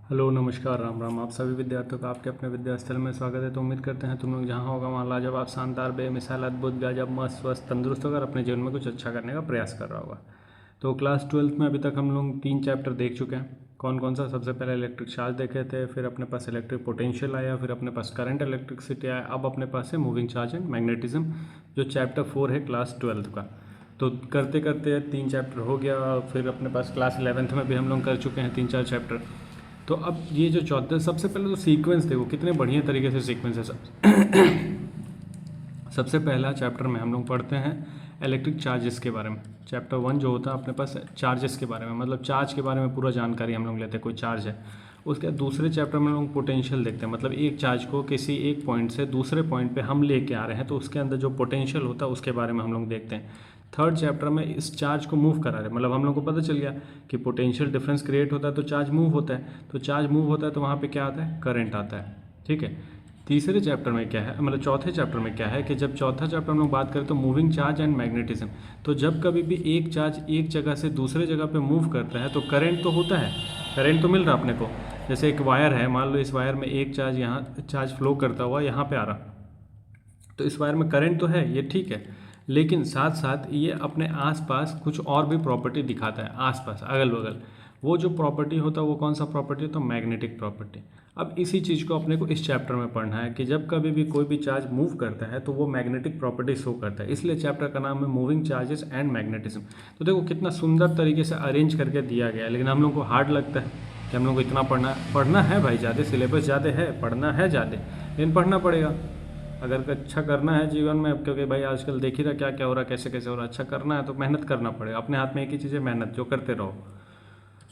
Hello नमस्कार राम राम। आप सभी विद्यार्थियों का आपके अपने विद्यास्थल में स्वागत है। तो उम्मीद करते हैं तुम लोग जहाँ होगा वहाँ लाजवाब, शानदार, बेमिसाल, अद्भुत, गजब, मस्त, स्वस्थ, तंदुरुस्त होकर अपने जीवन में कुछ अच्छा करने का प्रयास कर रहा होगा। तो क्लास 12th में अभी तक हम लोग 3 चैप्टर देख चुके हैं। कौन कौन सा? सबसे पहले इलेक्ट्रिक चार्ज देखे थे, फिर अपने पास इलेक्ट्रिक पोटेंशियल आया, फिर अपने पास करंट इलेक्ट्रिसिटी आया, अब अपने पास है मूविंग चार्ज एंड मैग्नेटिज्म, जो चैप्टर 4 है क्लास 12th का। तो करते करते 3 चैप्टर हो गया। फिर अपने पास क्लास 11th में भी हम लोग कर चुके हैं 3-4 चैप्टर। तो अब ये जो चौथा, सबसे पहले तो सीक्वेंस देखो कितने बढ़िया तरीके से सीक्वेंस है सब। सबसे पहला चैप्टर में हम लोग पढ़ते हैं इलेक्ट्रिक चार्जेस के बारे में। चैप्टर 1 जो होता है अपने पास चार्जेस के बारे में, मतलब चार्ज के बारे में पूरा जानकारी हम लोग लेते हैं। कोई चार्ज है, उसके बाद दूसरे चैप्टर में हम लोग पोटेंशियल देखते हैं, मतलब एक चार्ज को किसी एक पॉइंट से दूसरे पॉइंट पे हम लेके आ रहे हैं तो उसके अंदर जो पोटेंशियल होता है उसके बारे में हम लोग देखते हैं। थर्ड चैप्टर में इस चार्ज को मूव करा रहे हैं, मतलब हम लोग को पता चल गया कि पोटेंशियल डिफरेंस क्रिएट होता है तो चार्ज मूव होता है, तो चार्ज मूव होता है तो वहाँ पे क्या आता है? करंट आता है। ठीक है। तीसरे चैप्टर में क्या है, मतलब चौथे चैप्टर में क्या है कि जब चौथा चैप्टर हम लोग बात करें तो मूविंग चार्ज एंड मैग्नेटिज्म, तो जब कभी भी एक चार्ज एक जगह से दूसरे जगह पे मूव करता है तो करंट तो होता है, करंट तो मिल रहा अपने को। जैसे एक वायर है, मान लो इस वायर में एक चार्ज यहाँ चार्ज फ्लो करता हुआ यहाँ पे आ रहा, तो इस वायर में करंट तो है, ये ठीक है, लेकिन साथ साथ ये अपने आसपास कुछ और भी प्रॉपर्टी दिखाता है, आसपास अगल बगल। वो जो प्रॉपर्टी होता है वो कौन सा प्रॉपर्टी होता है? Magnetic property. अब इसी चीज़ को अपने को इस चैप्टर में पढ़ना है कि जब कभी भी कोई भी चार्ज मूव करता है तो वो मैग्नेटिक प्रॉपर्टी शो करता है, इसलिए चैप्टर का नाम है मूविंग चार्जेस एंड मैग्नेटिज्म। तो देखो कितना सुंदर तरीके से अरेंज करके दिया गया है, लेकिन हम लोग को हार्ड लगता है कि हम लोग को इतना पढ़ना है भाई, ज़्यादा सिलेबस ज़्यादा है, पढ़ना है ज़्यादा, लेकिन पढ़ना पड़ेगा अगर अच्छा करना है जीवन में, क्योंकि भाई आजकल देख ही रहा क्या क्या हो रहा है, कैसे कैसे हो रहा है। अच्छा करना है तो मेहनत करना पड़ेगा, अपने हाथ में एक ही चीज़ है, मेहनत, जो करते रहो।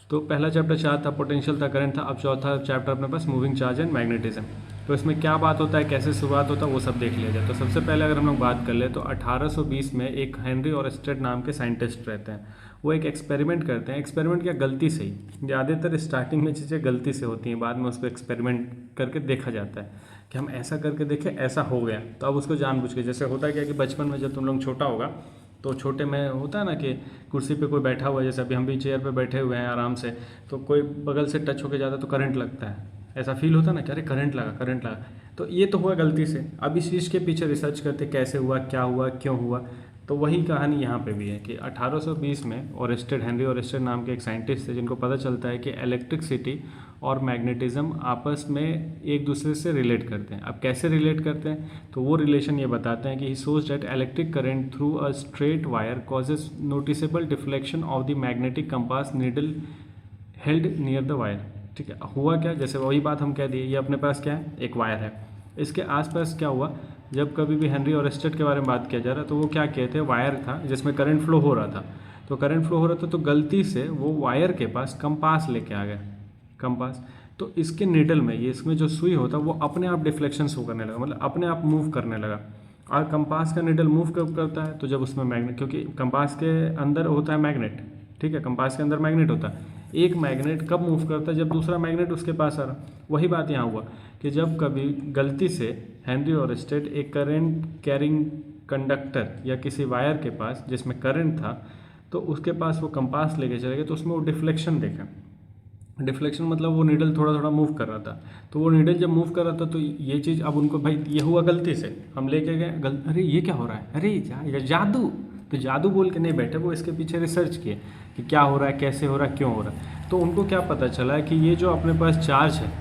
तो पहला चैप्टर चार्ज था, पोटेंशियल था, करंट था। अब चौथा चैप्टर अपने पास मूविंग चार्ज एंड मैग्नेटिज्म। तो इसमें क्या बात होता है, कैसे शुरुआत होता है, वो सब देख लिया जाए। तो सबसे पहले अगर हम लोग बात कर ले तो 1820 में एक हेनरी ऑरस्टेड नाम के साइंटिस्ट रहते हैं। वो एक एक्सपेरिमेंट करते हैं। एक्सपेरिमेंट क्या, गलती से ही, ज़्यादातर स्टार्टिंग में चीज़ें गलती से होती हैं, बाद में उसको एक्सपेरिमेंट करके देखा जाता है कि हम ऐसा करके देखें, ऐसा हो गया तो अब उसको जानबूझ के, जैसे होता है क्या कि बचपन में जब तुम लोग छोटा होगा तो छोटे में होता है ना कि कुर्सी पे कोई बैठा हुआ है, जैसे अभी हम भी चेयर पे बैठे हुए हैं आराम से, तो कोई बगल से टच होके जाता है तो करंट लगता है, ऐसा फील होता है ना कि अरे करंट लगा, करंट लगा। तो ये तो हुआ गलती से। अब इस चीज़ के पीछे रिसर्च करते कैसे हुआ, क्या हुआ, क्यों हुआ, तो वही कहानी यहाँ पे भी है कि 1820 में ऑरेस्टेड, हेनरी ऑरेस्टेड नाम के एक साइंटिस्ट थे जिनको पता चलता है कि इलेक्ट्रिसिटी और मैग्नेटिज्म आपस में एक दूसरे से रिलेट करते हैं। अब कैसे रिलेट करते हैं, तो वो रिलेशन ये बताते हैं कि he shows that electric current through a straight wire causes noticeable deflection of the magnetic compass needle held near the wire. ठीक है, हुआ क्या, जैसे वही बात हम कह दिए, ये अपने पास क्या है, एक वायर है, इसके आसपास क्या हुआ, जब कभी भी हेनरी ऑरेस्टेड के बारे में बात किया जा रहा है तो वो क्या कहते हैं, वायर था जिसमें करंट फ्लो हो रहा था। तो करंट फ्लो हो रहा था तो गलती से वो वायर के पास कंपास लेके आ गया, कंपास। तो इसके निडल में, ये इसमें जो सुई होता है वो अपने आप डिफ्लेक्शन शो करने लगा, मतलब अपने आप मूव करने लगा। और कंपास का निडल मूव कब करता है, तो जब उसमें मैग्नेट, क्योंकि कंपास के अंदर होता है मैग्नेट, ठीक है, कंपास के अंदर मैग्नेट होता है। एक मैग्नेट कब मूव करता है, जब दूसरा मैग्नेट उसके पास आ रहा। वही बात यहाँ हुआ कि जब कभी गलती से हेनरी ऑरेस्टेड एक करंट कैरिंग कंडक्टर या किसी वायर के पास जिसमें करंट था, तो उसके पास वो कंपास लेके चले गए, तो उसमें वो डिफ्लेक्शन देखा। डिफ्लेक्शन मतलब वो नीडल थोड़ा थोड़ा मूव कर रहा था। तो वो नीडल जब मूव कर रहा था तो ये चीज़ अब उनको, भाई ये हुआ गलती से, हम लेके गए, अरे ये क्या हो रहा है, अरे ये जादू। तो जादू बोल के नहीं बैठे, वो इसके पीछे रिसर्च किए कि क्या हो रहा है, कैसे हो रहा है, क्यों हो रहा है। तो उनको क्या पता चला कि ये जो अपने पास चार्ज है,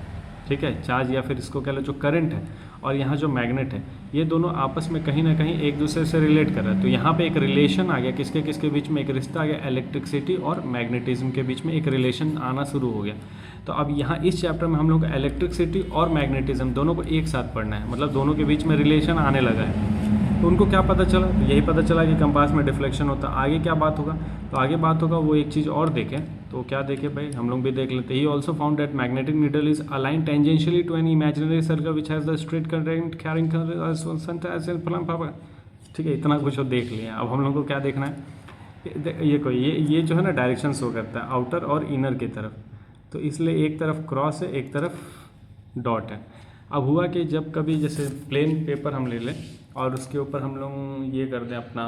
ठीक है, चार्ज या फिर इसको कह लो जो करंट है, और यहाँ जो मैग्नेट है, ये दोनों आपस में कहीं ना कहीं एक दूसरे से रिलेट कर रहा है। तो यहाँ पे एक रिलेशन आ गया, किसके किसके बीच में एक रिश्ता आ गया, इलेक्ट्रिसिटी और मैग्नेटिज्म के बीच में एक रिलेशन आना शुरू हो गया। तो अब यहाँ इस चैप्टर में हम लोग इलेक्ट्रिसिटी और मैग्नेटिज्म दोनों को एक साथ पढ़ना है, मतलब दोनों के बीच में रिलेशन आने लगा है। तो उनको क्या पता चला, तो यही पता चला कि कंपास में डिफ्लेक्शन होता है। आगे क्या बात होगा, तो आगे बात होगा वो एक चीज़ और देखें, तो क्या देखें भाई, हम लोग भी देख लेते हैं। He also found that magnetic needle is align tangentially to an imaginary circle which has the straight current carrying. ठीक है, इतना कुछ देख लिया। अब हम लोग को क्या देखना है, ये जो है ना डायरेक्शन शो करता है आउटर और इनर की तरफ, तो इसलिए एक तरफ क्रॉस है, एक तरफ डॉट है। अब हुआ कि जब कभी जैसे प्लेन पेपर हम ले लें और उसके ऊपर हम लोग ये कर दें अपना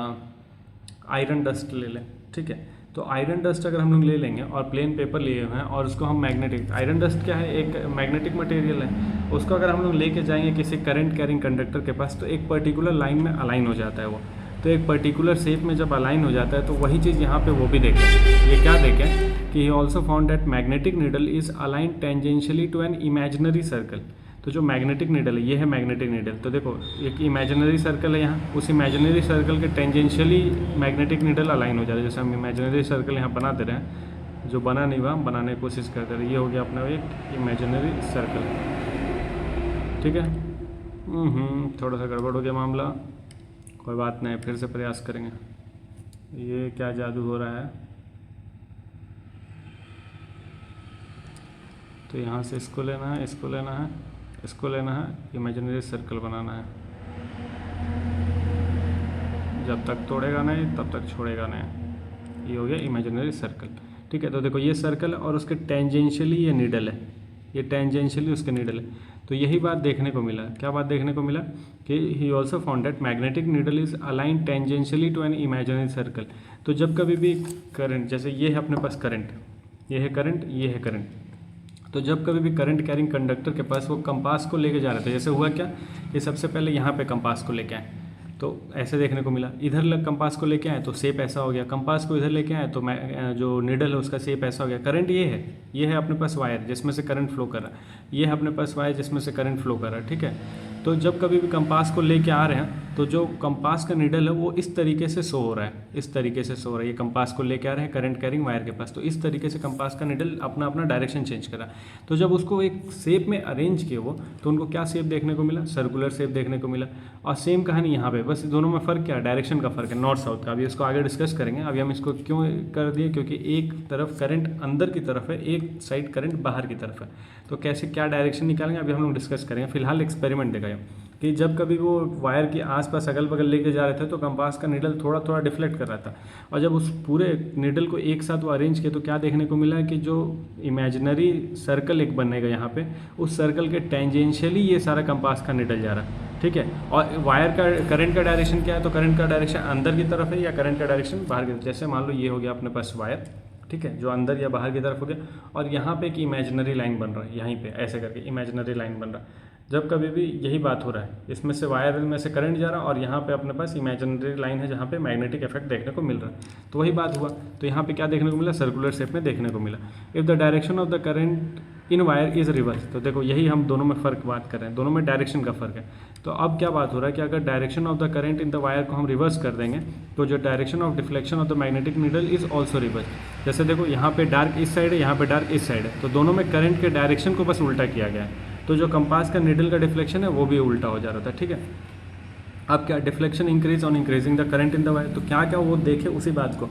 आयरन डस्ट ले लें, ठीक है, तो आयरन डस्ट अगर हम लोग ले लेंगे और प्लेन पेपर लिए हुए हैं और उसको हम मैग्नेटिक, आयरन डस्ट क्या है, एक मैग्नेटिक मटेरियल है, उसको अगर हम लोग लेके जाएंगे किसी करंट कैरिंग कंडक्टर के पास तो एक पर्टिकुलर लाइन में अलाइन हो जाता है वो। तो एक पर्टिकुलर शेप में जब अलाइन हो जाता है तो वही चीज़ यहाँ पे वो भी देखें। ये क्या देखें कि he also found that magnetic needle is align tangentially to an imaginary circle. तो जो मैग्नेटिक नीडल है, ये है मैग्नेटिक नीडल, तो देखो एक इमेजिनरी सर्कल है यहाँ, उस इमेजिनरी सर्कल के टेंजेंशियली मैग्नेटिक नीडल अलाइन हो जाता है। जैसे हम इमेजिनरी सर्कल यहाँ बना दे रहे हैं, जो बना नहीं हुआ हम बनाने की कोशिश करते रहे, ये हो गया अपना एक इमेजिनरी सर्कल, ठीक है। थोड़ा सा गड़बड़ हो गया मामला, कोई बात नहीं, फिर से प्रयास करेंगे। ये क्या जादू हो रहा है, तो यहाँ से इसको लेना है, इसको लेना है, इसको लेना है, इमेजिनरी सर्कल बनाना है। जब तक तोड़ेगा नहीं तब तक छोड़ेगा नहीं। ये हो गया इमेजिनरी सर्कल, ठीक है। तो देखो ये सर्कल है और उसके टेंजेंशियली ये नीडल है, ये टेंजेंशियली उसके नीडल है। तो यही बात देखने को मिला, क्या बात देखने को मिला कि he also found that magnetic needle is align tangentially to an imaginary circle. तो जब कभी भी करंट, जैसे ये है अपने पास करंट, ये है करंट, ये है करंट, तो जब कभी भी करंट कैरिंग कंडक्टर के पास वो कंपास को लेके जा रहे थे, जैसे हुआ क्या कि सबसे पहले यहाँ पे कंपास को लेके आए तो ऐसे देखने को मिला, इधर कंपास को लेके आए तो शेप ऐसा हो गया, कंपास को इधर लेके आए तो जो नीडल है उसका शेप ऐसा हो गया। करंट ये है अपने पास वायर जिसमें से करंट फ्लो कर रहा है, ये है अपने पास वायर जिसमें से करंट फ्लो कर रहा है, ठीक है। तो जब कभी भी कंपास को लेके आ रहे हैं तो जो कंपास का नीडल है वो इस तरीके से शो हो रहा है, इस तरीके से शो हो रहा है। ये कंपास को लेके आ रहे हैं करंट कैरिंग वायर के पास, तो इस तरीके से कंपास का नीडल अपना अपना डायरेक्शन चेंज करा। तो जब उसको एक शेप में अरेंज किए वो, तो उनको क्या शेप देखने को मिला, सर्कुलर शेप देखने को मिला। और सेम कहानी यहाँ पे, बस दोनों में फ़र्क क्या है, डायरेक्शन का फ़र्क है, नॉर्थ साउथ का। अभी इसको आगे डिस्कस करेंगे। अभी हम इसको क्यों कर दिए, क्योंकि एक तरफ करंट अंदर की तरफ है, एक साइड करंट बाहर की तरफ है, तो कैसे क्या डायरेक्शन निकालेंगे अभी हम लोग डिस्कस करेंगे। फिलहाल एक्सपेरिमेंट देखा कि जब कभी वो वायर के आसपास अगल बगल लेके जा रहे थे तो कंपास का नीडल थोड़ा थोड़ा डिफ्लेक्ट कर रहा था, और जब उस पूरे नीडल को एक साथ वो अरेंज किया तो क्या देखने को मिला कि जो इमेजिनरी सर्कल एक बनेगा यहाँ पे, उस सर्कल के टेंजेंशियली ये सारा कंपास का नीडल जा रहा है, ठीक है। और वायर का करंट का डायरेक्शन क्या है, तो करंट का डायरेक्शन अंदर की तरफ है या करंट का डायरेक्शन बाहर की तरफ। जैसे मान लो ये हो गया अपने पास वायर, ठीक है, जो अंदर या बाहर की तरफ हो गया, और यहाँ पे एक इमेजिनरी लाइन बन रहा है, यहीं पे ऐसे करके इमेजिनरी लाइन बन रहा है। जब कभी भी यही बात हो रहा है, इसमें से वायर में से करंट जा रहा है और यहाँ पे अपने पास इमेजिनरी लाइन है जहाँ पे मैग्नेटिक इफेक्ट देखने को मिल रहा है, तो वही बात हुआ। तो यहाँ पे क्या देखने को मिला, सर्कुलर शेप में देखने को मिला। If the direction of the current in wire is reverse, तो देखो यही हम दोनों में फ़र्क बात कर रहे हैं, दोनों में डायरेक्शन का फ़र्क है। तो अब क्या बात हो रहा है कि अगर direction of the current in the wire को हम रिवर्स कर देंगे तो जो direction of deflection of the magnetic needle is also reverse. जैसे देखो यहाँ पे डार्क इस साइड है, यहाँ पे डार्क इस साइड है, तो दोनों में करंट के डायरेक्शन को बस उल्टा किया गया है, तो जो कंपास का नीडल का डिफ्लेक्शन है वो भी उल्टा हो जा रहा था, ठीक है। अब क्या, deflection increase on increasing the current in the wire, तो क्या क्या वो देखे उसी बात को।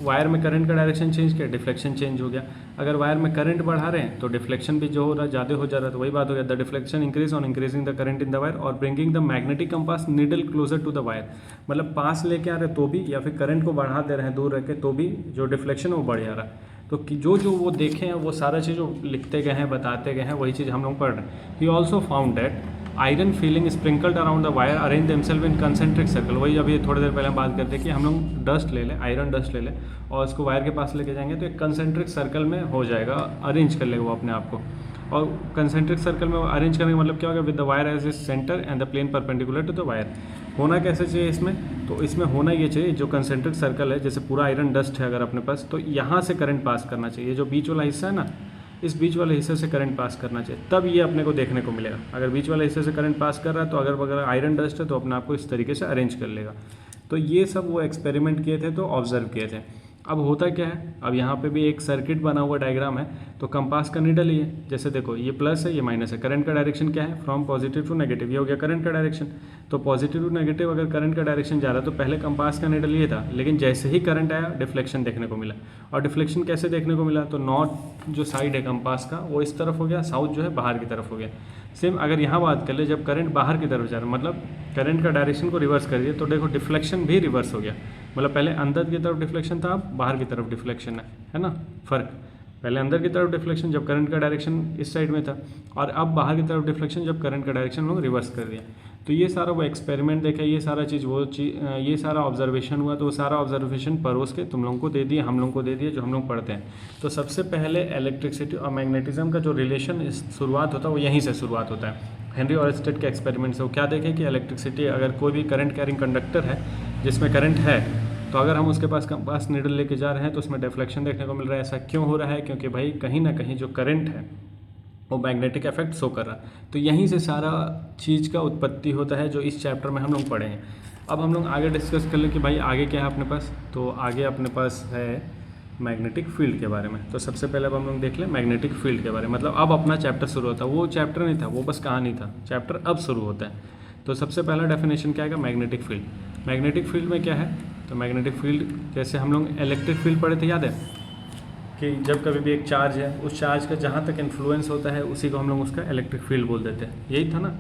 वायर में करंट का डायरेक्शन चेंज किया, डिफ्लेक्शन चेंज हो गया। अगर वायर में करंट बढ़ा रहे हैं तो डिफ्लेक्शन भी जो हो रहा है ज़्यादा हो जा रहा है, तो वही बात हो गया, the deflection increase on increasing the current in the wire और bringing the magnetic compass needle closer to the wire. मतलब पास लेके आ रहे तो भी, या फिर करंट को बढ़ा दे रहे हैं दूर रह के तो भी जो डिफ्लेक्शन है वो बढ़ जा रहा है। तो जो वो देखे हैं वो सारा चीज़ जो लिखते गए हैं, बताते गए हैं, वही चीज़ हम लोग पढ़ रहे हैं। He also found that iron filings sprinkled around the wire arrange themselves in concentric circle. वही अभी थोड़ी देर पहले हम बात करते हैं कि हम लोग डस्ट ले लें, आयरन डस्ट ले लें और उसको वायर के पास लेके जाएंगे तो एक कंसेंट्रिक सर्कल में हो जाएगा, अरेंज कर लेगा वो अपने आप को। और कंसेंट्रिक सर्कल में अरेंज करने का मतलब क्या होगा, with the wire as is centre and the plane perpendicular to the wire. होना कैसे चाहिए इसमें, तो इसमें होना ये चाहिए, जो कंसेंट्रिक सर्कल है, जैसे पूरा आयरन डस्ट है अगर अपने पास, तो यहाँ से करंट पास करना चाहिए। जो बीच वाला हिस्सा है ना, इस बीच वाले हिस्से से करंट पास करना चाहिए, तब ये अपने को देखने को मिलेगा। अगर बीच वाले हिस्से से करंट पास कर रहा है तो अगर आयरन डस्ट है तो अपने आप को इस तरीके से अरेंज कर लेगा। तो ये सब वो एक्सपेरिमेंट किए थे, तो ऑब्जर्व किए थे। अब होता क्या है, अब यहाँ पे भी एक सर्किट बना हुआ डायग्राम है, तो कंपास का नीडल ही है। जैसे देखो ये प्लस है, ये माइनस है, करंट का डायरेक्शन क्या है, फ्रॉम पॉजिटिव टू नेगेटिव, ये हो गया करंट का डायरेक्शन। तो पॉजिटिव टू नेगेटिव अगर करंट का डायरेक्शन जा रहा है तो पहले कंपास का नीडल ये था, लेकिन जैसे ही करंट आया डिफ्लेक्शन देखने को मिला। और डिफ्लेक्शन कैसे देखने को मिला, तो नॉर्थ जो साइड है कंपास का वो इस तरफ हो गया, साउथ जो है बाहर की तरफ हो गया। सेम अगर यहाँ बात कर ले, जब करंट बाहर की तरफ जा रहा है, मतलब करंट का डायरेक्शन को रिवर्स कर दिया, तो देखो डिफ्लेक्शन भी रिवर्स हो गया। मतलब पहले अंदर की तरफ डिफ्लेक्शन था, अब बाहर की तरफ डिफ्लेक्शन है ना, फ़र्क। पहले अंदर की तरफ डिफ्लेक्शन जब करंट का डायरेक्शन इस साइड में था, और अब बाहर की तरफ डिफ्लेक्शन जब करंट का डायरेक्शन लोग रिवर्स कर दिया। तो ये सारा वो एक्सपेरिमेंट देखा, ये सारा चीज़ ये सारा ऑब्जर्वेशन हुआ, तो वो सारा ऑब्जर्वेशन परोस के तुम लोगों को दे दिए, हम लोगों को दे दिए जो हम लोग पढ़ते हैं। तो सबसे पहले इलेक्ट्रिसिटी और मैग्नेटिज्म का जो रिलेशन शुरुआत होता है वो यहीं से शुरुआत होता है। हेनरी ऑयरस्टेड के एक्सपेरिमेंट से वो क्या देखे कि इलेक्ट्रिसिटी, अगर कोई भी करंट कैरिंग कंडक्टर है जिसमें करंट है, तो अगर हम उसके पास नीडल लेके जा रहे हैं तो उसमें डिफ्लेक्शन देखने को मिल रहा है। ऐसा क्यों हो रहा है? क्योंकि भाई कहीं ना कहीं जो करंट है वो मैग्नेटिक इफेक्ट शो कर रहा है। तो यहीं से सारा चीज़ का उत्पत्ति होता है जो इस चैप्टर में हम लोग पढ़े हैं। अब हम लोग आगे डिस्कस कर लें कि भाई आगे क्या है अपने पास। तो आगे अपने पास है मैग्नेटिक फील्ड के बारे में। तो सबसे पहले अब हम लोग देख लें मैग्नेटिक फील्ड के बारे में, मतलब अब अपना चैप्टर शुरू होता है। वो चैप्टर नहीं था, वो बस कहानी था, चैप्टर अब शुरू होता है। तो सबसे पहला डेफिनेशन क्या है? Magnetic field. मैग्नेटिक फील्ड में क्या है? तो मैग्नेटिक फील्ड जैसे हम लोग इलेक्ट्रिक फील्ड पढ़े थे, याद है कि जब कभी भी एक चार्ज है, उस चार्ज का जहाँ तक इन्फ्लुएंस होता है उसी को हम लोग उसका इलेक्ट्रिक फील्ड बोल देते हैं। यही था ना,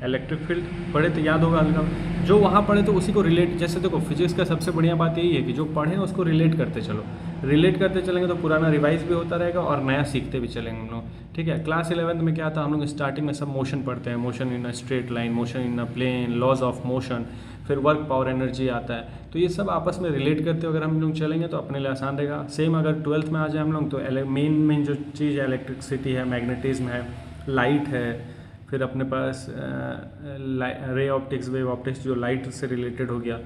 इलेक्ट्रिक फील्ड पढ़े थे, याद होगा हल्का। जो वहाँ पढ़े तो उसी को रिलेट, जैसे देखो फिजिक्स का सबसे बढ़िया बात यही है कि जो पढ़े उसको रिलेट करते चलो। रिलेट करते चलेंगे तो पुराना रिवाइज भी होता रहेगा और नया सीखते भी चलेंगे हम लोग, ठीक है। क्लास 11th में क्या था, हम लोग स्टार्टिंग में सब मोशन पढ़ते हैं, motion in a straight line, motion in a plane, laws of motion, फिर वर्क पावर एनर्जी आता है। तो ये सब आपस में रिलेट करते अगर हम लोग चलेंगे तो अपने लिए आसान रहेगा। सेम अगर 12th में आ जाए हम लोग तो मेन जो चीज़ है इलेक्ट्रिसिटी है, मैग्नेटिज्म है, लाइट है, फिर अपने पास रे ऑप्टिक्स, वेव ऑप्टिक्स जो लाइट से रिलेटेड हो गया,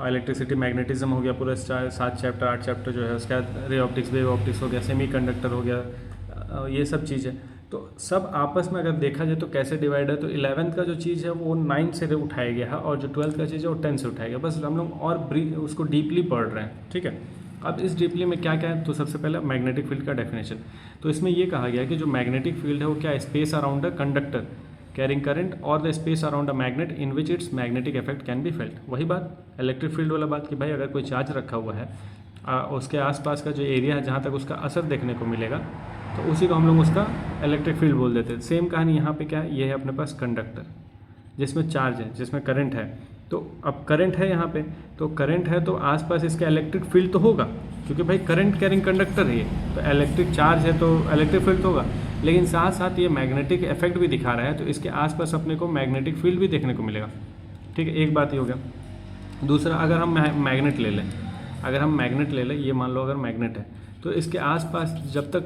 इलेक्ट्रिसिटी मैग्नेटिज्म हो गया, पूरा 7 चैप्टर 8 चैप्टर जो है उसका, रे ऑप्टिक्स वेव ऑप्टिक्स हो गया, सेमीकंडक्टर हो गया, ये सब चीज़ें। तो सब आपस में अगर देखा जाए तो कैसे डिवाइड है, तो 11th का जो चीज़ है वो 9 से उठाया गया है और जो 12th का चीज़ है वो 10 से उठाया गया। बस हम लोग और उसको डीपली पढ़ रहे हैं, ठीक है। अब इस डीपली में क्या क्या है, तो सबसे पहले मैग्नेटिक फील्ड का डेफिनेशन। तो इसमें ये कहा गया है कि जो मैग्नेटिक फील्ड है वो क्या, space around a conductor carrying current और the space around a magnet in which its magnetic effect can be felt. वही बात इलेक्ट्रिक फील्ड वाला बात कि भाई अगर कोई चार्ज रखा हुआ है, उसके आसपास का जो एरिया है जहाँ तक उसका असर देखने को मिलेगा तो उसी को हम लोग उसका इलेक्ट्रिक फील्ड बोल देते हैं। सेम कहानी यहाँ पे क्या है, ये है अपने पास कंडक्टर जिसमें चार्ज है, जिसमें करंट है। तो अब करंट है यहाँ पे, तो करंट है तो आसपास इसका इलेक्ट्रिक फील्ड तो होगा, क्योंकि भाई करंट कैरिंग कंडक्टर है ये, तो इलेक्ट्रिक चार्ज है तो इलेक्ट्रिक फील्ड तो होगा। लेकिन साथ साथ ये मैग्नेटिक इफेक्ट भी दिखा रहा है, तो इसके आसपास अपने को मैग्नेटिक फील्ड भी देखने को मिलेगा, ठीक है। एक बात ये हो गया। दूसरा, अगर हम मैग्नेट ले लें, ये मान लो अगर मैग्नेट है तो इसके आसपास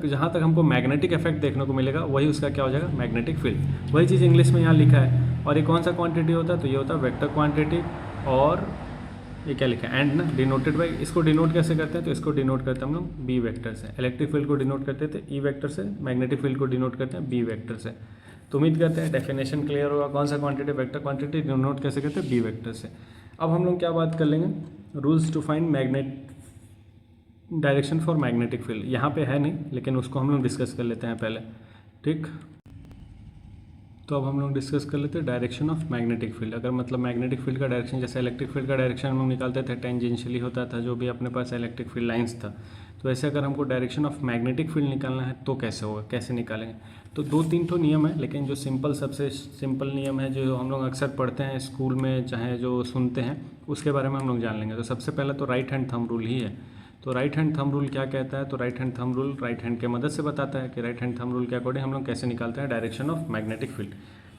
जहाँ तक हमको मैग्नेटिक इफेक्ट देखने को मिलेगा वही उसका क्या हो जाएगा, मैग्नेटिक फील्ड। वही चीज़ इंग्लिश में यहाँ लिखा है। और ये कौन सा क्वांटिटी होता है, तो ये होता है वेक्टर क्वांटिटी। और ये क्या लिखा है, एंड ना, डिनोटेड बाई। इसको डिनोट कैसे करते हैं, तो इसको डिनोट करते हैं हम लोग बी वेक्टर से। इलेक्ट्रिक फील्ड को डिनोट करते थे ई वेक्टर से, मैग्नेटिक फील्ड को डिनोट करते हैं बी वेक्टर से। तो उम्मीद करते हैं डेफिनेशन क्लियर होगा, कौन सा क्वांटिटी, वेक्टर क्वांटिटी, डिनोट कैसे करते हैं बी वेक्टर से। अब हम लोग क्या बात कर लेंगे, rules to find magnet direction for magnetic field. यहाँ पे है नहीं, लेकिन उसको हम लोग डिस्कस कर लेते हैं पहले, ठीक। तो अब हम लोग डिस्कस कर लेते हैं डायरेक्शन ऑफ मैग्नेटिक फील्ड। अगर मतलब मैग्नेटिक फील्ड का डायरेक्शन, जैसे इलेक्ट्रिक फील्ड का डायरेक्शन हम लोग निकालते थे टेंजेंशियली होता था, जो भी अपने पास इलेक्ट्रिक फील्ड लाइंस था। तो ऐसे अगर हमको डायरेक्शन ऑफ मैग्नेटिक फील्ड निकालना है तो कैसे होगा, कैसे निकालेंगे। तो 2-3 तो नियम है, लेकिन जो सबसे सिंपल नियम है जो हम लोग अक्सर पढ़ते हैं स्कूल में, चाहे जो सुनते हैं, उसके बारे में हम लोग जान लेंगे। तो सबसे पहले तो राइट हैंड थंब रूल ही है। तो राइट हैंड थंब रूल क्या कहता है, तो right hand thumb rule right hand के मदद से बताता है कि राइट हैंड थंब रूल के अकॉर्डिंग हम लोग कैसे निकालते हैं डायरेक्शन ऑफ मैग्नेटिक फील्ड।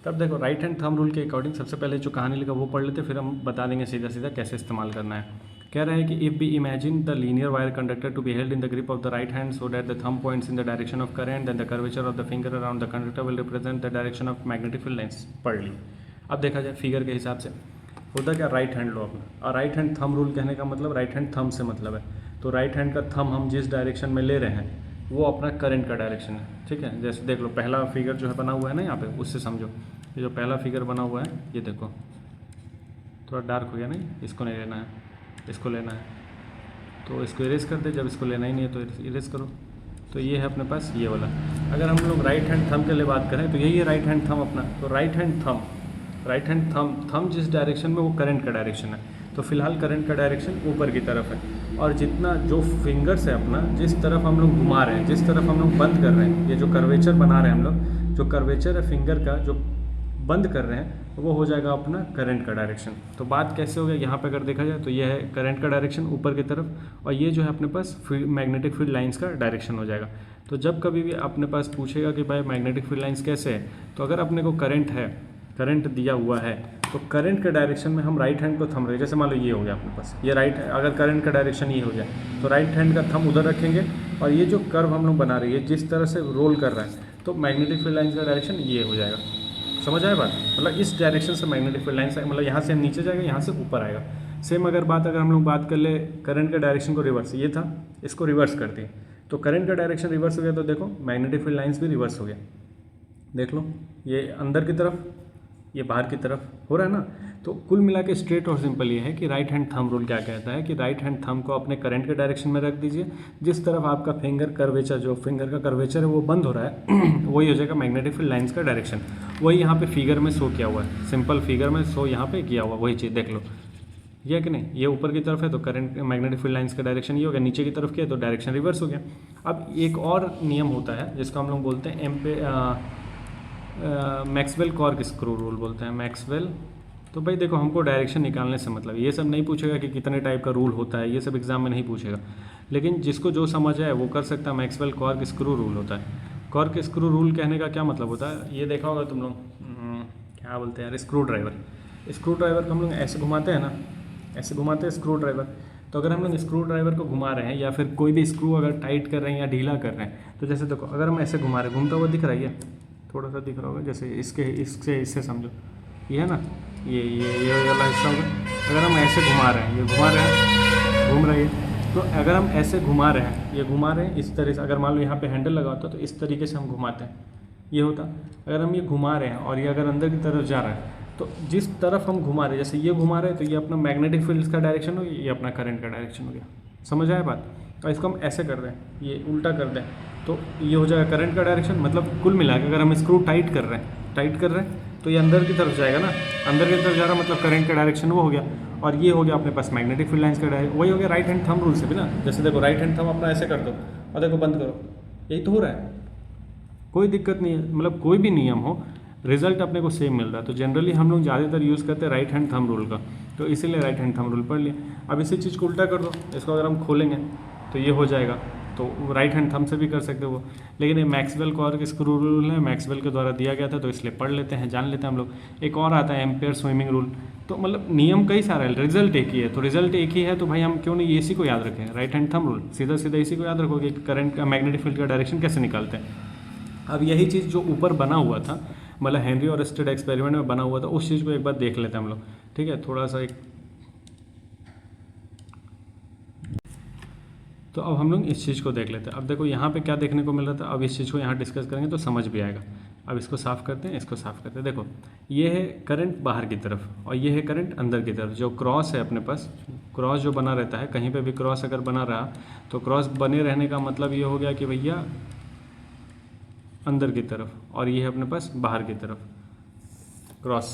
तब देखो राइट हैंड थंब रूल के अकॉर्डिंग सबसे पहले जो कहानी लिखा वो पढ़ लेते, फिर हम बता देंगे सीधा सीधा कैसे इस्तेमाल करना है। कह रहा है कि if we imagine the linear wire conductor to be held in the grip of the right hand so that the thumb points in the direction of current, then the curvature of the finger around the conductor will represent the direction of magnetic field lines. पढ़ ली। अब देखा जाए figure के हिसाब से होता क्या, राइट हैंड लो अपना, और राइट हैंड थंब रूल कहने का मतलब राइट हैंड थंब से मतलब है। तो राइट हैंड का थंब हम जिस डायरेक्शन में ले रहे हैं वो अपना करंट का डायरेक्शन है, ठीक है। जैसे देख लो पहला फिगर जो है बना हुआ है ना यहाँ पे, उससे समझो। ये जो पहला फिगर बना हुआ है ये देखो, थोड़ा डार्क हो गया नहीं, इसको नहीं लेना है, इसको लेना है। तो इसको इरेज कर दे, जब इसको लेना ही नहीं है तो इरेज करो। तो ये है अपने पास ये वाला। अगर हम लोग राइट हैंड थंब के लिए बात करें तो यही है राइट हैंड थंब अपना। तो राइट हैंड थंब जिस डायरेक्शन में वो करंट का डायरेक्शन है। तो फिलहाल करंट का डायरेक्शन ऊपर की तरफ है, और जितना जो फिंगर्स है अपना, जिस तरफ हम लोग घुमा रहे हैं, जिस तरफ हम लोग बंद कर रहे हैं, ये जो कर्वेचर बना रहे हैं हम लोग, जो कर्वेचर है फिंगर का जो बंद कर रहे हैं, वो हो जाएगा अपना करंट का डायरेक्शन। तो बात कैसे हो गया, यहाँ पे अगर देखा जाए तो ये है करंट का डायरेक्शन ऊपर की तरफ, और ये जो है अपने पास मैग्नेटिक फील्ड लाइंस का डायरेक्शन हो जाएगा। तो जब कभी भी अपने पास पूछेगा कि भाई मैग्नेटिक फील्ड लाइंस कैसे है, तो अगर अपने को करंट है करंट दिया हुआ है तो करंट के डायरेक्शन में हम राइट हैंड को थंब रहे हैं। जैसे मान लो ये हो गया अपने पास, ये राइट, अगर करंट का डायरेक्शन ये हो गया तो राइट हैंड का थंब उधर रखेंगे और ये जो कर्व हम लोग बना रहे हैं जिस तरह से रोल कर रहा है तो मैग्नेटिक फील्ड लाइन्स का डायरेक्शन ये हो जाएगा। समझ आया बात? मतलब इस डायरेक्शन से मैग्नेटिक फील्ड लाइन्स, मतलब यहाँ से नीचे जाएगा, यहाँ से ऊपर आएगा। सेम अगर हम लोग बात कर ले करंट का डायरेक्शन को रिवर्स, ये था, इसको रिवर्स कर दिए तो करंट का डायरेक्शन रिवर्स हो गया तो देखो मैग्नेटिक फील्ड लाइन्स भी रिवर्स हो गया। देख लो, ये अंदर की तरफ, ये बाहर की तरफ हो रहा है ना। तो कुल मिला के स्ट्रेट और सिंपल ये है कि राइट हैंड थंब रूल क्या कहता है कि राइट हैंड थंब को अपने करंट के डायरेक्शन में रख दीजिए, जिस तरफ आपका फिंगर कर्वेचर, जो फिंगर का कर्वेचर है वो बंद हो रहा है वही हो जाएगा मैग्नेटिक फील्ड लाइन्स का डायरेक्शन। वही यहाँ पे फिगर में शो किया हुआ है, सिंपल फिगर में शो यहाँ पे किया हुआ, वही चीज़ देख लो, ये कि नहीं, ये ऊपर की तरफ है तो करंट मैग्नेटिक फील्ड लाइन्स का डायरेक्शन ये हो गया, नीचे की तरफ किया तो डायरेक्शन रिवर्स हो गया। अब एक और नियम होता है जिसको हम लोग बोलते हैं मैक्सवेल कॉर्क स्क्रू रूल बोलते हैं, मैक्सवेल। तो भाई देखो, हमको डायरेक्शन निकालने से मतलब ये सब नहीं पूछेगा कि कितने टाइप का रूल होता है, ये सब एग्जाम में नहीं पूछेगा, लेकिन जिसको जो समझ है वो कर सकता है। मैक्सवेल कॉर्क स्क्रू रूल होता है। कॉर्क स्क्रू रूल कहने का क्या मतलब होता है, ये देखा होगा तुम लोग, क्या बोलते हैं यार, स्क्रू ड्राइवर। स्क्रू ड्राइवर को हम लोग ऐसे घुमाते हैं ना, ऐसे घुमाते हैं स्क्रू ड्राइवर। तो अगर हम लोग स्क्रू ड्राइवर को घुमा रहे हैं या फिर कोई भी स्क्रू अगर टाइट कर रहे हैं या ढीला कर रहे हैं, तो जैसे देखो अगर हम ऐसे घुमा रहे हैं, घूमता हुआ दिख रहा है, थोड़ा सा दिख रहा होगा, जैसे इससे समझो, ये है ना, ये वाला हिस्सा होगा। अगर हम ऐसे घुमा रहे हैं, ये घुमा रहे हैं, घूम रही है, तो अगर हम ऐसे घुमा रहे हैं, ये घुमा रहे हैं इस तरह से, अगर मान लो यहाँ पे हैंडल लगा होता तो इस तरीके से हम घुमाते हैं, ये होता। अगर हम ये घुमा रहे हैं और ये अगर अंदर की तरफ जा रहा है तो जिस तरफ हम घुमा रहे हैं, जैसे ये घुमा रहे हैं तो ये अपना मैग्नेटिक फील्ड का डायरेक्शन हो गया, ये अपना करंट का डायरेक्शन हो गया। समझ आया बात? और इसको हम ऐसे कर रहे हैं, ये उल्टा कर दें तो ये हो जाएगा करंट का डायरेक्शन। मतलब कुल मिला के अगर हम स्क्रू टाइट कर रहे हैं तो ये अंदर की तरफ जाएगा ना, अंदर की तरफ जा रहा मतलब करंट का डायरेक्शन वो हो गया। और ये हो गया अपने पास मैग्नेटिक फील्ड लाइन्स का डायरेक्शन, वही हो गया राइट हैंड थंब रूल से भी ना। जैसे देखो राइट हैंड थंब अपना ऐसे कर दो और देखो बंद करो, यही तो हो रहा है, कोई दिक्कत नहीं है। मतलब कोई भी नियम हो, रिजल्ट अपने को सेम मिल रहा है। तो जनरली हम लोग ज़्यादातर यूज़ करते हैं राइट हैंड थंब रूल का, तो इसीलिए राइट हैंड थंब रूल पढ़ लिया। अब इसी चीज़ को उल्टा कर दो, इसको अगर हम खोलेंगे तो ये हो जाएगा, तो राइट हैंड थंब से भी कर सकते हो वो। लेकिन ये मैक्सवेल कॉर्क स्क्रू रूल है, मैक्सवेल के द्वारा दिया गया था तो इसलिए पढ़ लेते हैं, जान लेते हैं हम लोग। एक और आता है एम्पेयर स्विमिंग रूल। तो मतलब नियम कई सारा है, रिजल्ट एक ही है, तो रिजल्ट एक ही है तो भाई हम क्यों नहीं इसी को याद रखें, राइट हैंड थंब रूल, सीधा सीधा इसी को याद रखोगे कि करंट का मैग्नेटिक फील्ड का डायरेक्शन कैसे निकालते हैं। अब यही चीज़ जो ऊपर बना हुआ था, मतलब हेनरी और स्टेड एक्सपेरिमेंट में बना हुआ था, उस चीज़ को एक बार देख लेते हैं हम लोग, ठीक है। थोड़ा सा एक, तो अब हम लोग इस चीज़ को देख लेते हैं। अब देखो यहाँ पे क्या देखने को मिल रहा था, अब इस चीज़ को यहाँ डिस्कस करेंगे तो समझ भी आएगा। अब इसको साफ़ करते हैं, इसको साफ़ करते हैं। देखो ये है करंट बाहर की तरफ और ये है करंट अंदर की तरफ। जो क्रॉस है अपने पास, क्रॉस जो बना रहता है, कहीं पे भी क्रॉस अगर बना रहा तो क्रॉस बने रहने का मतलब ये हो गया कि भैया अंदर की तरफ, और ये है अपने पास बाहर की तरफ। क्रॉस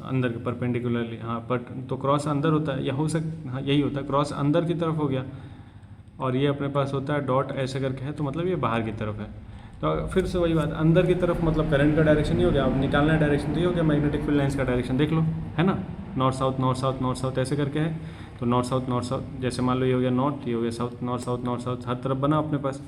अंदर के परपेंडिकुलरली, हाँ पर तो क्रॉस अंदर होता है, या हो सकता, हाँ यही होता है, क्रॉस अंदर की तरफ हो गया। और ये अपने पास होता है डॉट ऐसे करके है, तो मतलब ये बाहर की तरफ है। तो फिर से वही बात, अंदर की तरफ मतलब करंट का डायरेक्शन ही हो गया, अब निकालना डायरेक्शन तो ये हो गया मैग्नेटिक फील्ड लाइन्स का डायरेक्शन, देख लो है ना, north south north south north south ऐसे करके है। तो नॉर्थ साउथ, जैसे मान लो ये हो गया नॉर्थ, ये हो गया साउथ, नॉर्थ साउथ हर तरफ बना अपने पास।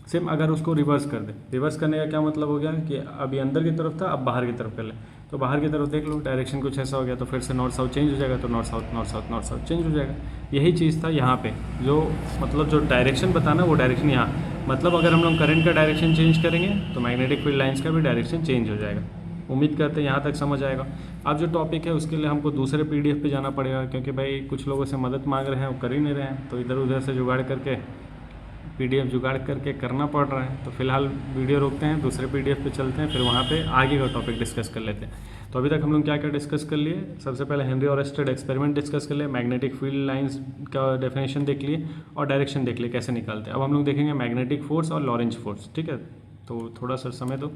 सेम अगर उसको रिवर्स कर दे, रिवर्स करने का क्या मतलब हो गया कि अभी अंदर की तरफ था, अब बाहर की तरफ कर ले, तो बाहर की तरफ देख लो डायरेक्शन कुछ ऐसा हो गया, तो फिर से नॉर्थ साउथ चेंज हो जाएगा, तो नॉर्थ साउथ चेंज हो जाएगा। यही चीज़ था यहाँ पे, जो मतलब जो डायरेक्शन बताना वो डायरेक्शन यहाँ, मतलब अगर हम लोग करंट का डायरेक्शन चेंज करेंगे तो मैग्नेटिक फील्ड लाइन्स का भी डायरेक्शन चेंज हो जाएगा। उम्मीद करते हैं यहाँ तक समझ आएगा। अब जो टॉपिक है उसके लिए हमको दूसरे PDF पे जाना पड़ेगा, क्योंकि भाई कुछ लोगों से मदद मांग रहे हैं, वो कर ही नहीं रहे हैं, तो इधर उधर से जुगाड़ करके PDF जुगाड़ करके करना पड़ रहा है। तो फिलहाल वीडियो रोकते हैं, दूसरे PDF पे चलते हैं, फिर वहाँ पे आगे का टॉपिक डिस्कस कर लेते हैं। तो अभी तक हम लोग क्या क्या डिस्कस कर लिए, सबसे पहले हेनरी और स्टेड एक्सपेरिमेंट डिस्कस कर लिए, मैग्नेटिक फील्ड लाइंस का डेफिनेशन देख लिए और डायरेक्शन देख लिए कैसे निकालते हैं। अब हम लोग देखेंगे मैग्नेटिक फोर्स और लॉरेंज फोर्स, ठीक है। तो थोड़ा सा समय दो।